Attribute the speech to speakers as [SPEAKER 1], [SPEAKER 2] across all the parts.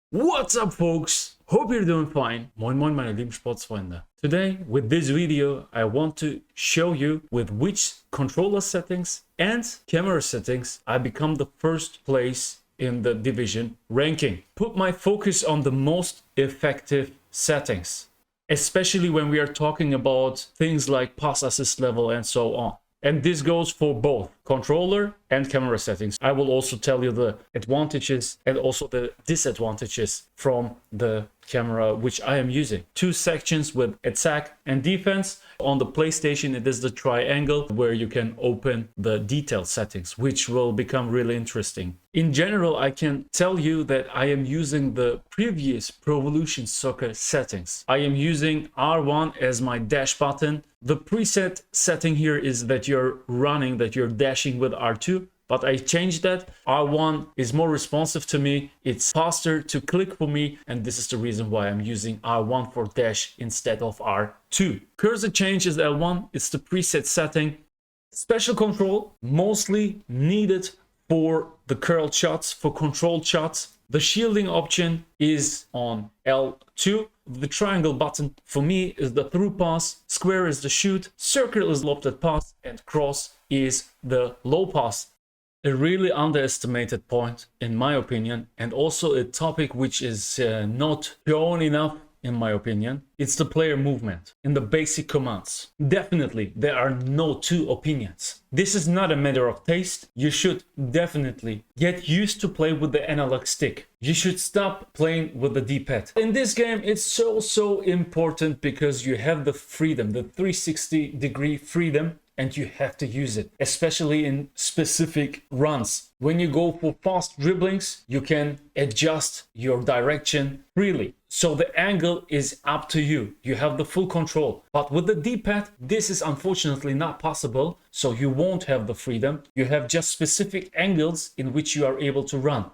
[SPEAKER 1] What's up, folks? Hope you're doing fine. Moin moin meine lieben Sportsfreunde. Today, with this video, I want to show you with which controller settings and camera settings I become the first place in the division ranking. Put my focus on the most effective settings, especially when we are talking about things like pass assist level and so on. And this goes for both controller and camera settings. I will also tell you the advantages and also the disadvantages from the camera which I am using. Two sections with attack and defense. On the PlayStation, it is the triangle where you can open the detailed settings, which will become really interesting. In general, I can tell you that I am using the previous Pro Evolution Soccer settings. I am using R1 as my dash button. The preset setting here is that you're running, that you're dashing with R2. But I changed that. R1 is more responsive to me. It's faster to click for me. And this is the reason why I'm using R1 for dash instead of R2. Cursor change is L1. It's the preset setting. Special control, mostly needed for the curled shots, for controlled shots. The shielding option is on L2. The triangle button for me is the through pass, square is the shoot, circle is lofted pass, and cross is the low pass. A really underestimated point, in my opinion, and also a topic which is not shown enough, in my opinion. It's the player movement in the basic commands. Definitely, there are no two opinions. This is not a matter of taste. You should definitely get used to play with the analog stick. You should stop playing with the D-pad. In this game, it's so important because you have the freedom, the 360-degree freedom, and you have to use it, especially in specific runs. When you go for fast dribblings, you can adjust your direction freely. So the angle is up to you. You have the full control. But with the D-pad, this is unfortunately not possible. So you won't have the freedom. You have just specific angles in which you are able to run.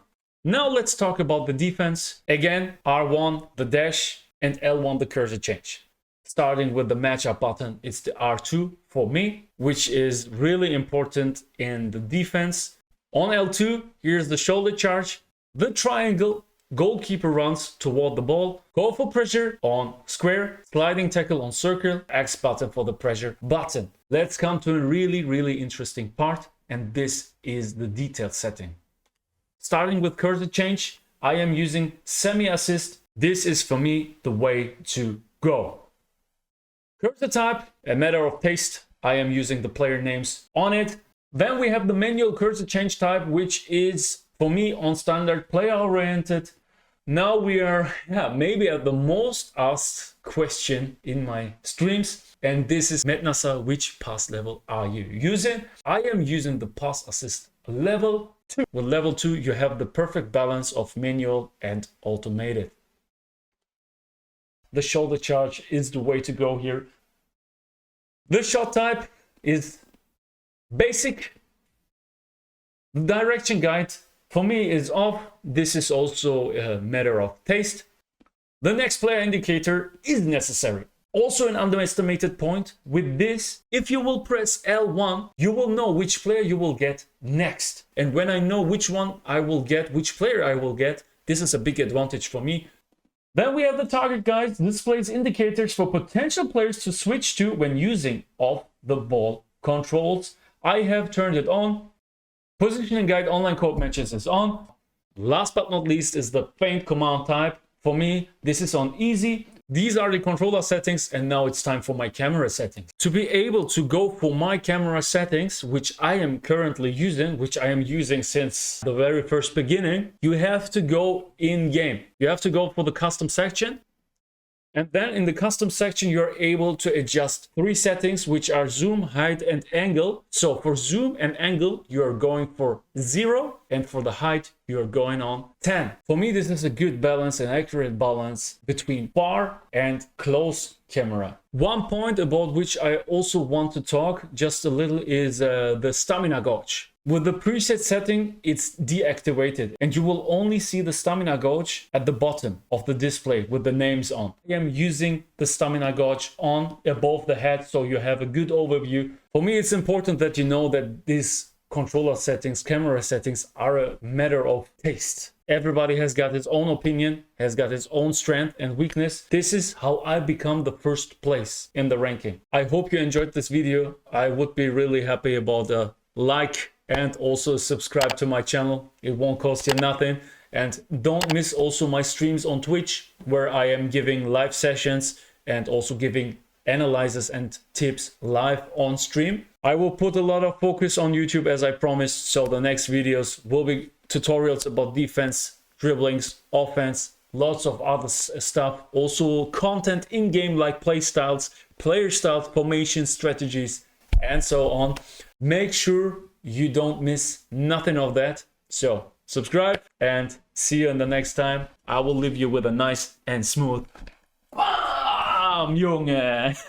[SPEAKER 1] Now let's talk about the defense. Again, R1, the dash, and L1, the cursor change. Starting with the matchup button, it's the R2 for me, which is really important in the defense. On L2, here's the shoulder charge. The triangle, goalkeeper runs toward the ball. Go for pressure on square, sliding tackle on circle, X button for the pressure button. Let's come to a really interesting part, and this is the detailed setting. Starting with cursor change, I am using semi-assist. This is for me the way to go. Cursor type, a matter of taste. I am using the player names on it. Then we have the manual cursor change type, which is for me on standard player oriented. Now we are maybe at the most asked question in my streams, and this is Mednasah. Which pass level are you using? I am using the pass assist level 2. With level 2, you have the perfect balance of manual and automated. The shoulder charge is the way to go here. The shot type is basic. The direction guide for me is off. This is also a matter of taste. The next player indicator is necessary. Also an underestimated point with this, if you will press L1, you will know which player you will get next. And when I know which one I will get, which player I will get, this is a big advantage for me. Then we have the target guide, displays indicators for potential players to switch to when using off the ball controls. I have turned it on. Positioning guide online code matches is on. Last but not least is the feint command type. For me, this is on easy. These are the controller settings, and now it's time for my camera settings. To be able to go for my camera settings, which I am currently using, which I am using since the very first beginning, you have to go in game. You have to go for the custom section. And then in the custom section, you're able to adjust 3 settings, which are zoom, height, and angle. So for zoom and angle, you're going for 0, and for the height, you're going on 10. For me, this is a good balance, an accurate balance between far and close camera. One point about which I also want to talk just a little is the stamina gauge. With the preset setting, it's deactivated, and you will only see the stamina gauge at the bottom of the display with the names on. I am using the stamina gauge on above the head, so you have a good overview. For me, it's important that you know that this controller settings, camera settings are a matter of taste. Everybody has got his own opinion, has got his own strength and weakness. This is how I become the first place in the ranking. I hope you enjoyed this video. I would be really happy about a like and also subscribe to my channel. It won't cost you nothing. And don't miss also my streams on Twitch, where I am giving live sessions and also giving analysis and tips live on stream. I will put a lot of focus on YouTube as I promised, so the next videos will be tutorials about defense, dribblings, offense, lots of other stuff. Also content in game like play styles, player styles, formation strategies, and so on. Make sure you don't miss nothing of that. So subscribe and see you in the next time. I will leave you with a nice and smooth Bam, Junge!